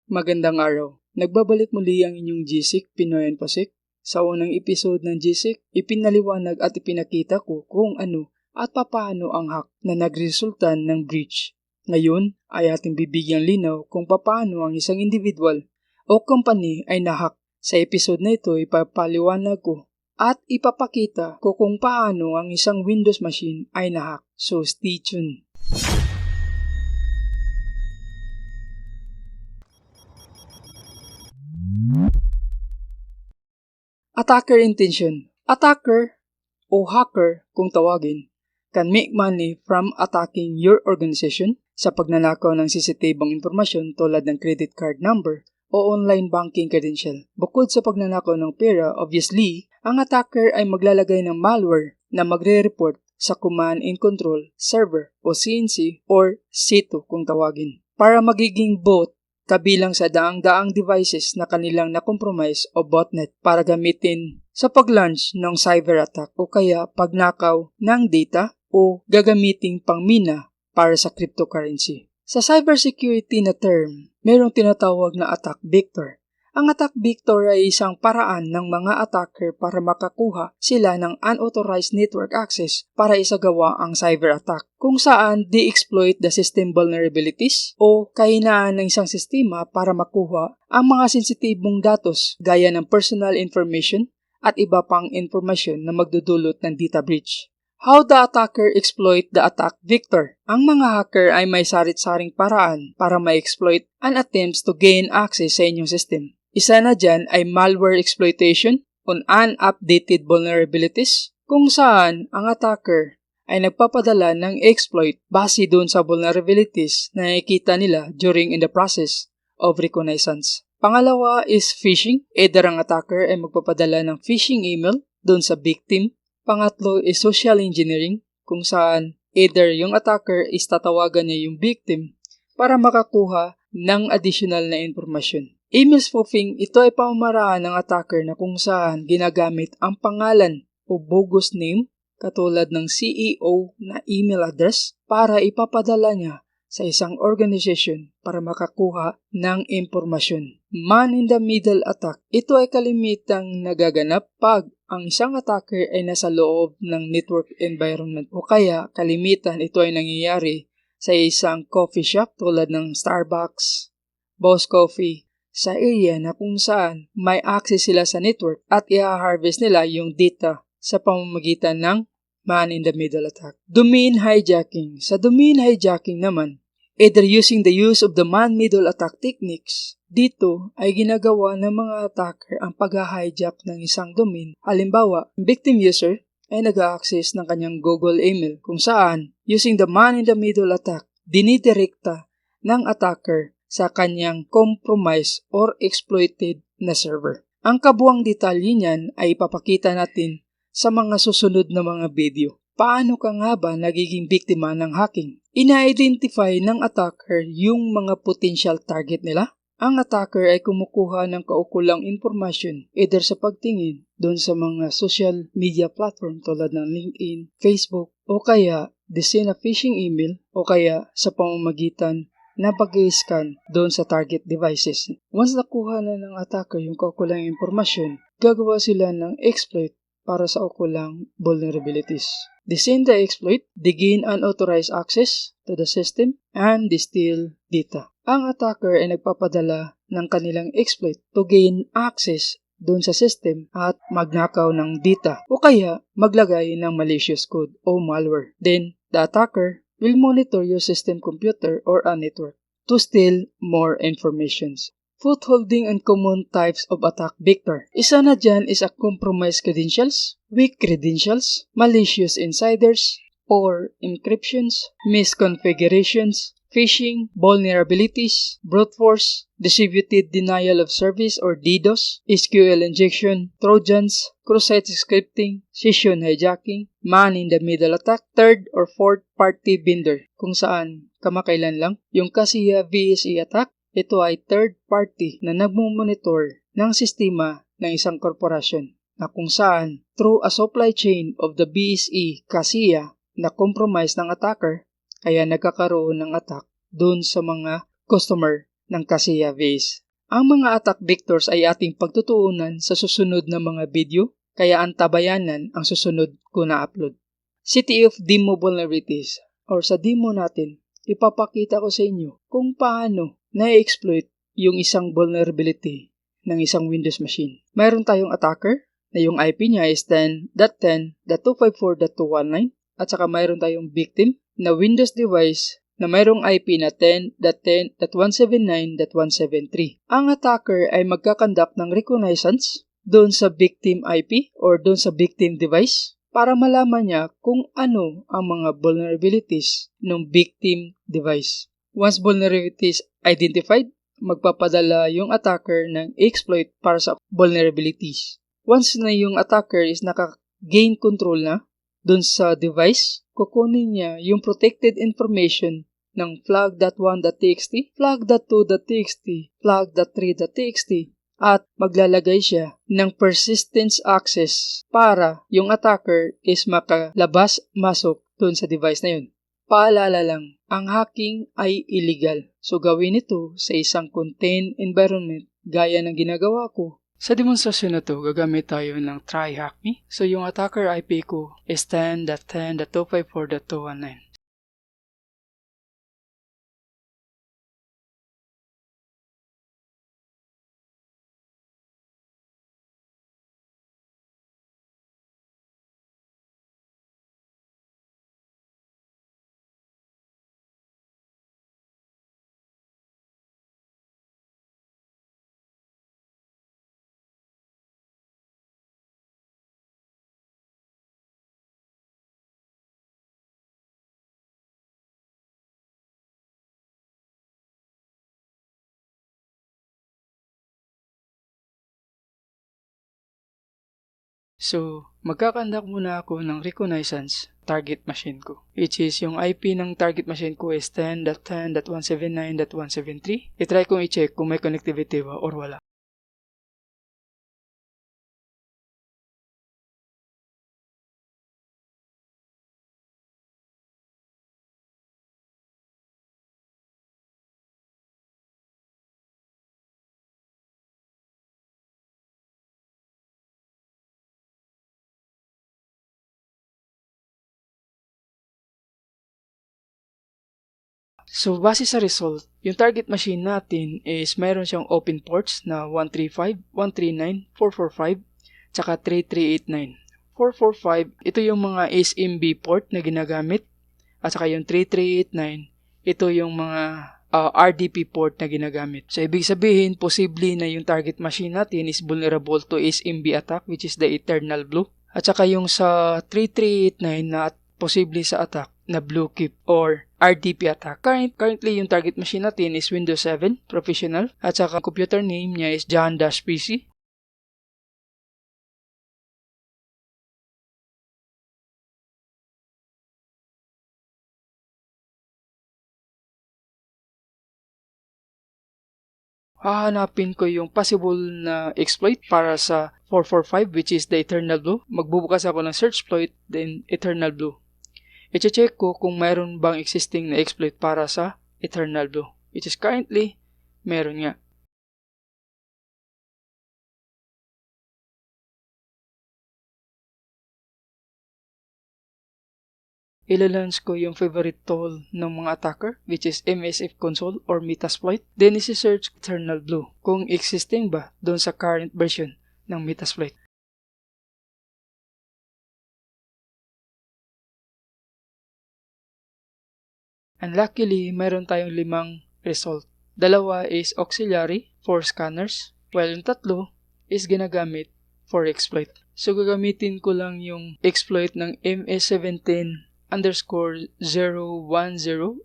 Magandang araw. Nagbabalik muli ang inyong GSIC Pinoy and Pasik. Sa unang episode ng GSIC, ipinaliwanag at ipinakita ko kung ano at papaano ang hack na nagresulta ng breach. Ngayon ay ating bibigyang linaw kung papaano ang isang individual o company ay nahack. Sa episode na ito, ipapaliwanag ko at ipapakita ko kung paano ang isang Windows machine ay nahack. So stay tuned. Attacker intention. Attacker o hacker kung tawagin can make money from attacking your organization sa pagnanakaw ng sensitibong impormasyon tulad ng credit card number o online banking credential. Bukod sa pagnanakaw ng pera, obviously, ang attacker ay maglalagay ng malware na magre-report sa Command and Control Server o CNC or C2 kung tawagin para magiging bot kabilang sa daang-daang devices na kanilang na-compromise o botnet para gamitin sa pag-launch ng cyber attack o kaya pagnakaw ng data o gagamiting pangmina para sa cryptocurrency. Sa cybersecurity na term, mayroong tinatawag na attack vector. Ang attack vector ay isang paraan ng mga attacker para makakuha sila ng unauthorized network access para isagawa ang cyber attack, kung saan de-exploit the system vulnerabilities o kahinaan ng isang sistema para makuha ang mga sensitibong datos gaya ng personal information at iba pang informasyon na magdudulot ng data breach. How the attacker exploit the attack vector? Ang mga hacker ay may sarit-saring paraan para ma-exploit ang attempts to gain access sa inyong system. Isa na dyan ay malware exploitation on unupdated vulnerabilities, kung saan ang attacker ay nagpapadala ng exploit base doon sa vulnerabilities na nakikita nila during in the process of reconnaissance. Pangalawa is phishing. Either ang attacker ay magpapadala ng phishing email doon sa victim. Pangatlo is social engineering, kung saan either yung attacker is tatawagan niya yung victim para makakuha ng additional na informasyon. Email spoofing, ito ay pamamaraan ng attacker na kung saan ginagamit ang pangalan o bogus name katulad ng CEO na email address para ipapadala niya sa isang organization para makakuha ng impormasyon. Man-in-the-middle attack, ito ay kalimitang nagaganap pag ang isang attacker ay nasa loob ng network environment o kaya kalimitan ito ay nangyayari sa isang coffee shop tulad ng Starbucks, Boss Coffee, sa area na kung saan may access sila sa network at i-harvest nila yung data sa pamamagitan ng man-in-the-middle attack. Domain hijacking. Sa domain hijacking naman, either using the use of the man-middle attack techniques, dito ay ginagawa ng mga attacker ang pag-hijack ng isang domain. Halimbawa, victim user ay nag-access ng kanyang Google email kung saan, using the man-in-the-middle attack, dinidirekta ng attacker sa kanyang compromised or exploited na server. Ang kabuang detalye niyan ay ipapakita natin sa mga susunod na mga video. Paano ka nga ba nagiging biktima ng hacking? Ina-identify ng attacker yung mga potential target nila. Ang attacker ay kumukuha ng kaukulang impormasyon either sa pagtingin doon sa mga social media platform tulad ng LinkedIn, Facebook, o kaya design na phishing email o kaya sa pamamagitan na pag-i-scan doon sa target devices. Once nakuha na ng attacker yung kaukulang impormasyon, gagawa sila ng exploit para sa kaukulang vulnerabilities. Design the exploit, they gain unauthorized access to the system, and they steal data. Ang attacker ay nagpapadala ng kanilang exploit to gain access doon sa system at magnakaw ng data o kaya maglagay ng malicious code o malware. Then, the attacker will monitor your system computer or a network to steal more informations. Footholding and common types of attack vector. Isa na dyan is a compromised credentials, weak credentials, malicious insiders, or encryptions, misconfigurations, phishing, vulnerabilities, brute force, distributed denial of service or DDoS, SQL injection, trojans, cross-site scripting, session hijacking, man-in-the-middle attack, third or fourth party vendor, kung saan kamakailan lang yung Kaseya VSE attack. Ito ay third party na nagmumonitor ng sistema ng isang korporasyon na kung saan through a supply chain of the BSE Kaseya na compromise ng attacker kaya nagkakaroon ng attack doon sa mga customer ng Kaseya base. Ang mga attack vectors ay ating pagtutuunan sa susunod na mga video, kaya antabayanan ang susunod ko na upload. City of Demo Vulnerabilities, or sa demo natin, ipapakita ko sa inyo kung paano na-exploit yung isang vulnerability ng isang Windows machine. Mayroon tayong attacker na yung IP niya is 10.10.254.219 at saka mayroon tayong victim na Windows device na mayroong IP na 10.10.179.173. Ang attacker ay magkakandak ng reconnaissance doon sa victim IP or doon sa victim device para malaman niya kung ano ang mga vulnerabilities ng victim device. Once vulnerabilities identified, magpapadala yung attacker ng exploit para sa vulnerabilities. Once na yung attacker is naka-gain control na doon sa device, kukunin niya yung protected information ng flag.1.txt, flag.2.txt, flag.3.txt, at maglalagay siya ng persistence access para yung attacker is makalabas-masok doon sa device na yun. Paalala lang, ang hacking ay illegal. So gawin ito sa isang contained environment gaya ng ginagawa ko. Sa demonstrasyon na to, gagamit tayo ng try-hack-me. So yung attacker IP ko is 10.10.254.219. So, magkakandak muna ako ng reconnaissance target machine ko, which is yung IP ng target machine ko is 10.10.179.173. I-try kong i-check kung may connectivity ba or wala. So, base sa result, yung target machine natin is mayroon siyang open ports na 135, 139, 445, tsaka 3389. 445, ito yung mga SMB port na ginagamit, at saka yung 3389, ito yung mga RDP port na ginagamit. So, ibig sabihin, posible na yung target machine natin is vulnerable to SMB attack, which is the Eternal Blue. At saka yung sa 3389 na posible sa attack na Blue Keep or RDP attack. Currently, yung target machine natin is Windows 7 Professional at saka computer name niya is John-PC. Hahanapin ko yung possible na exploit para sa 445 which is the Eternal Blue. Magbubukas ako ng search exploit then Eternal Blue. I-check ko kung mayroon bang existing na exploit para sa Eternal Blue, which is currently meron nga. Ilalunch ko yung favorite tool ng mga attacker, which is MSF console or Metasploit. Then isi-search Eternal Blue kung existing ba doon sa current version ng Metasploit. And luckily, mayroon tayong 5 result. 2 is auxiliary for scanners, while yung 3 is ginagamit for exploit. So, gagamitin ko lang yung exploit ng MS17_010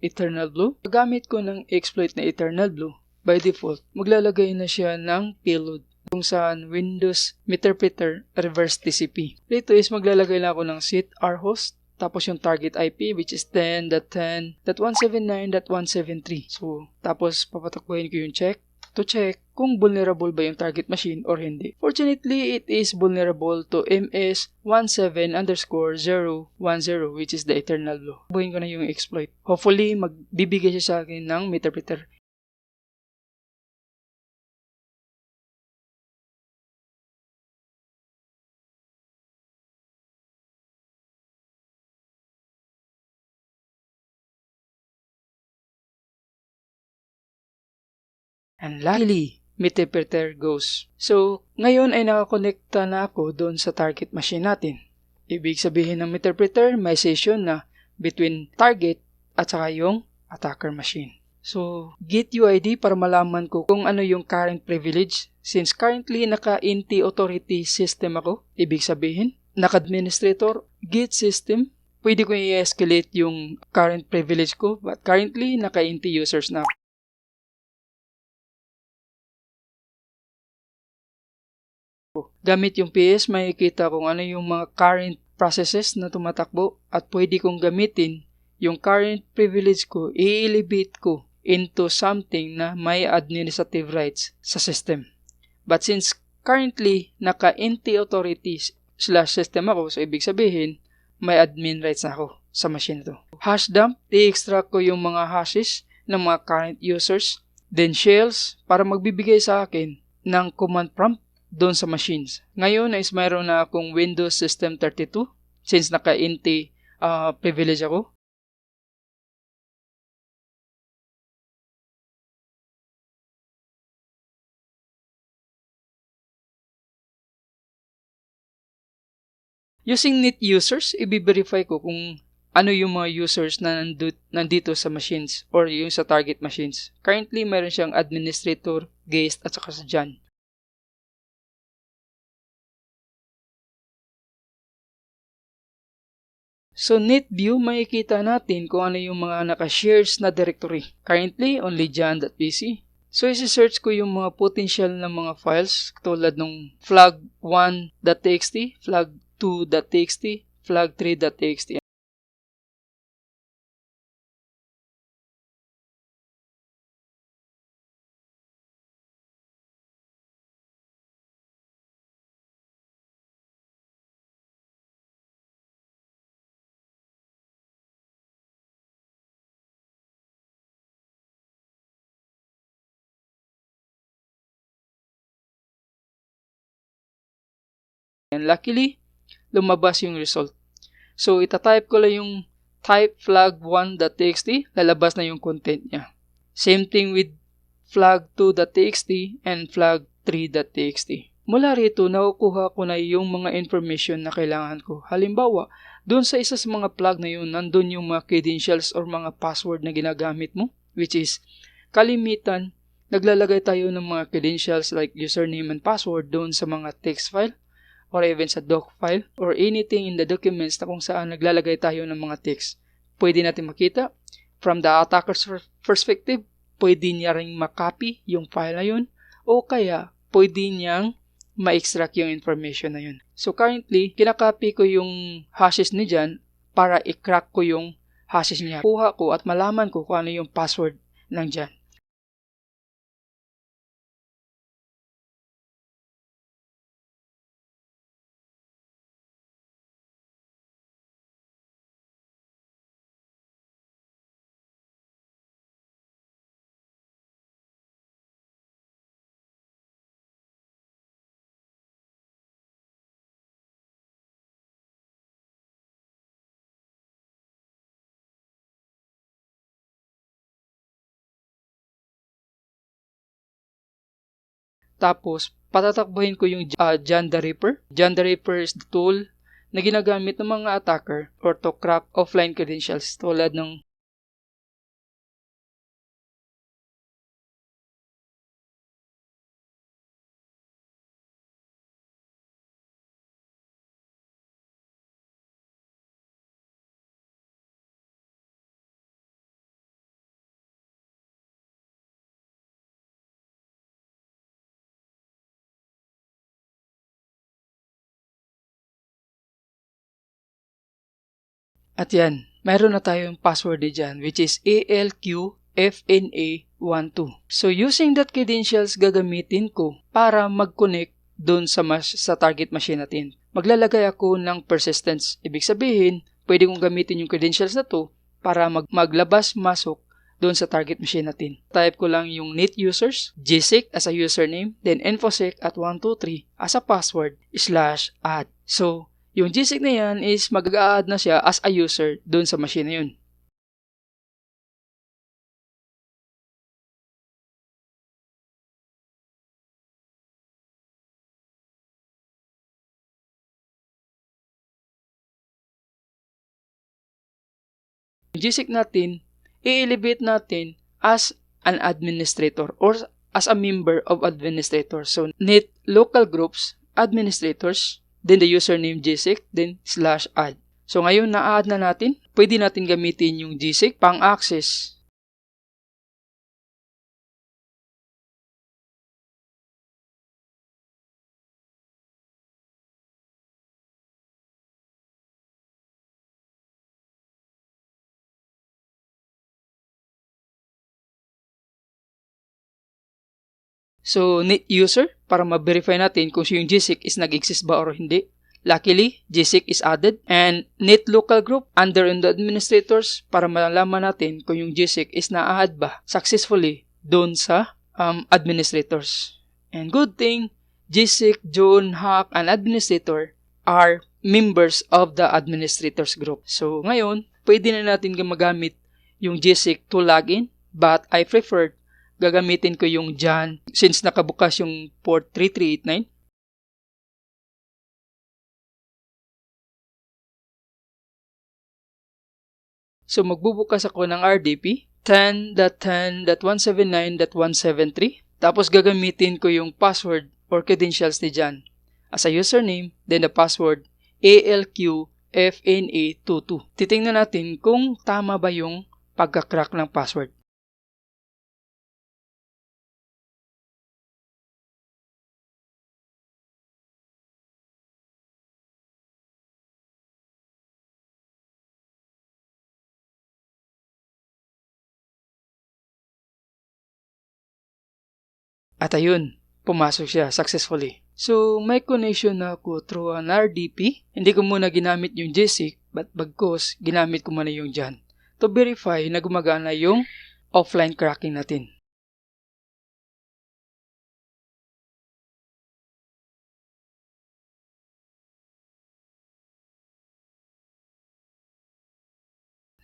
Eternal Blue. Gagamit ko ng exploit na Eternal Blue. By default, maglalagay na siya ng payload kung saan Windows Interpreter Reverse TCP. Dito is maglalagay lang ako ng set rhost tapos yung target IP which is 10.10.179.173. So, tapos papatakbuhin ko yung check to check kung vulnerable ba yung target machine or hindi. Fortunately, it is vulnerable to MS17_010 which is the Eternal Blue. Buhin ko na yung exploit. Hopefully, magbibigay siya sa akin ng interpreter. And luckily, interpreter goes. So, ngayon ay nakakonekta na ako doon sa target machine natin. Ibig sabihin ng interpreter, may session na between target at saka yung attacker machine. So, get UID para malaman ko kung ano yung current privilege. Since currently naka-NT authority system ako, ibig sabihin, naka-administrator, get system, pwede ko i-escalate yung current privilege ko, but currently naka-NT users na. Gamit yung PS, makikita kung ano yung mga current processes na tumatakbo at pwede kong gamitin yung current privilege ko, i-elevate ko into something na may administrative rights sa system. But since currently naka-NT authorities /system ako, so ibig sabihin may admin rights na ako sa machine to. Hash dump, i-extract ko yung mga hashes ng mga current users, then shells para magbibigay sa akin ng command prompt doon sa machines. Ngayon is mayroon na akong Windows System 32 since naka-NT privilege ako. Using net users, i-verify ko kung ano yung mga users na nandito sa machines or yung sa target machines. Currently, mayroon siyang administrator, guest, at saka sa Jan. So, net view, makikita natin kung ano yung mga naka-shares na directory. Currently, only jan.pc. So, isi-search ko yung mga potential na mga files tulad ng flag1.txt, flag2.txt, flag3.txt. And luckily, lumabas yung result. So, itatype ko lang yung type flag1.txt, lalabas na yung content niya. Same thing with flag2.txt and flag3.txt. Mula rito, nakukuha ko na yung mga information na kailangan ko. Halimbawa, doon sa isa sa mga flag na yun, nandun yung mga credentials or mga password na ginagamit mo, which is kalimitan, naglalagay tayo ng mga credentials like username and password doon sa mga text file or even sa doc file or anything in the documents na kung saan naglalagay tayo ng mga text. Pwede natin makita from the attacker's perspective, pwede niya ring makopy yung file na yun o kaya pwede niyang ma-extract yung information na yun. So currently, kinakopy ko yung hashes ni Jan para i-crack ko yung hashes niya. Kuha ko at malaman ko kung ano yung password ng Jan. Tapos, patatakbuhin ko yung Jan the Ripper. Jan the Ripper is the tool na ginagamit ng mga attacker or to crack offline credentials tulad ng at yan, mayroon na tayong password dyan which is ALQFNA12. So using that credentials gagamitin ko para mag-connect doon sa target machine natin. Maglalagay ako ng persistence. Ibig sabihin, pwede kong gamitin yung credentials na to para maglabas-masok doon sa target machine natin. Type ko lang yung net users, gsec as a username, then infosec at 123 as a password /add. So, yung gsec na yan is mag-a-add na siya as a user doon sa machine na yun. GSIC natin, i-elevate natin as an administrator or as a member of administrator. So, net local groups, administrators, then the username GSIC, then /add. So, ngayon na-add na natin, pwede natin gamitin yung GSIC pang-access. So, net user, para ma-verify natin kung yung GSIC is nag-exist ba or hindi. Luckily, GSIC is added. And net local group, under in the administrators, para malaman natin kung yung GSIC is na-add ba successfully doon sa administrators. And good thing, GSIC, John, Hack, and administrator are members of the administrators group. So, ngayon, pwede na natin magamit yung GSIC to login, but I prefer gagamitin ko yung Jan since nakabukas yung port 3389. So magbubukas ako ng RDP 10.10.179.173. Tapos gagamitin ko yung password or credentials ni Jan as a username, then the password ALQFNA22. Titingnan natin kung tama ba yung pagka-crack ng password. At ayun, pumasok siya successfully. So, may connection na ako through an RDP. Hindi ko muna ginamit yung GSIC, but bagkos, ginamit ko muna yung Jan to verify na gumagana yung offline cracking natin.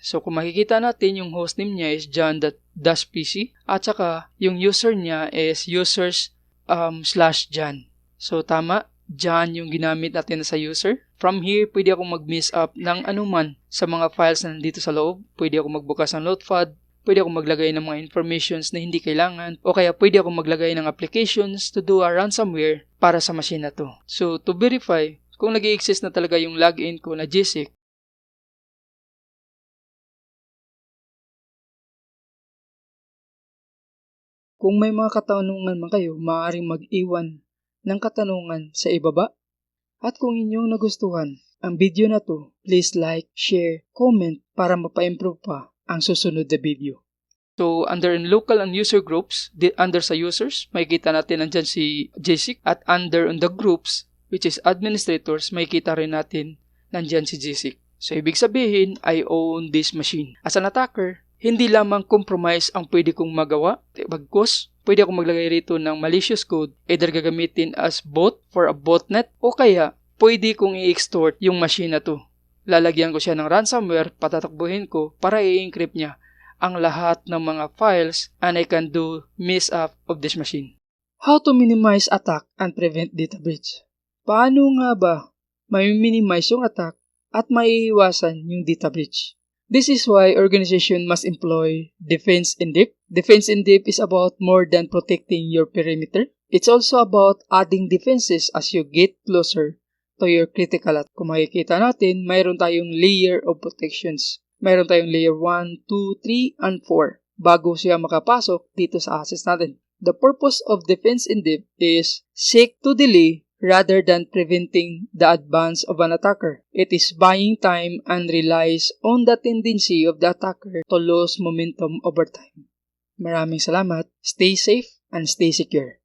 So, kung makikita natin, yung hostname niya is john.pc at saka yung user niya is users/Jan. So, tama, Jan yung ginamit natin sa user. From here, pwede akong mag-mess up ng anuman sa mga files na nandito sa loob. Pwede akong magbukas ng notepad, pwede akong maglagay ng mga informations na hindi kailangan, o kaya pwede akong maglagay ng applications to do a ransomware para sa machine na to. So, to verify kung nag-i-exist na talaga yung login ko na GSIC, kung may mga katanungan man kayo, maaaring mag-iwan ng katanungan sa ibaba. At kung inyong nagustuhan ang video na to, please like, share, comment para mapa-improve pa ang susunod na video. So, under in local and user groups, under sa users, makikita natin nandyan si GSIC. At under on the groups, which is administrators, makikita rin natin nandyan si GSIC. So, ibig sabihin, I own this machine. As an attacker, hindi lamang compromise ang pwede kong magawa. Bagkus, pwede akong maglagay rito ng malicious code, either gagamitin as bot for a botnet, o kaya pwede kong i-extort yung machine na to. Lalagyan ko siya ng ransomware, patatakbuhin ko para i-encrypt niya ang lahat ng mga files and I can do mess up of this machine. How to minimize attack and prevent data breach? Paano nga ba may minimize yung attack at maiiwasan yung data breach? This is why organization must employ defense in depth. Defense in depth is about more than protecting your perimeter. It's also about adding defenses as you get closer to your critical attack. Kung makikita natin, mayroon tayong layer of protections. Mayroon tayong layer 1, 2, 3, and 4 bago siya makapasok dito sa access natin. The purpose of defense in depth is seek to delay rather than preventing the advance of an attacker. It is buying time and relies on the tendency of the attacker to lose momentum over time. Maraming salamat. Stay safe and stay secure.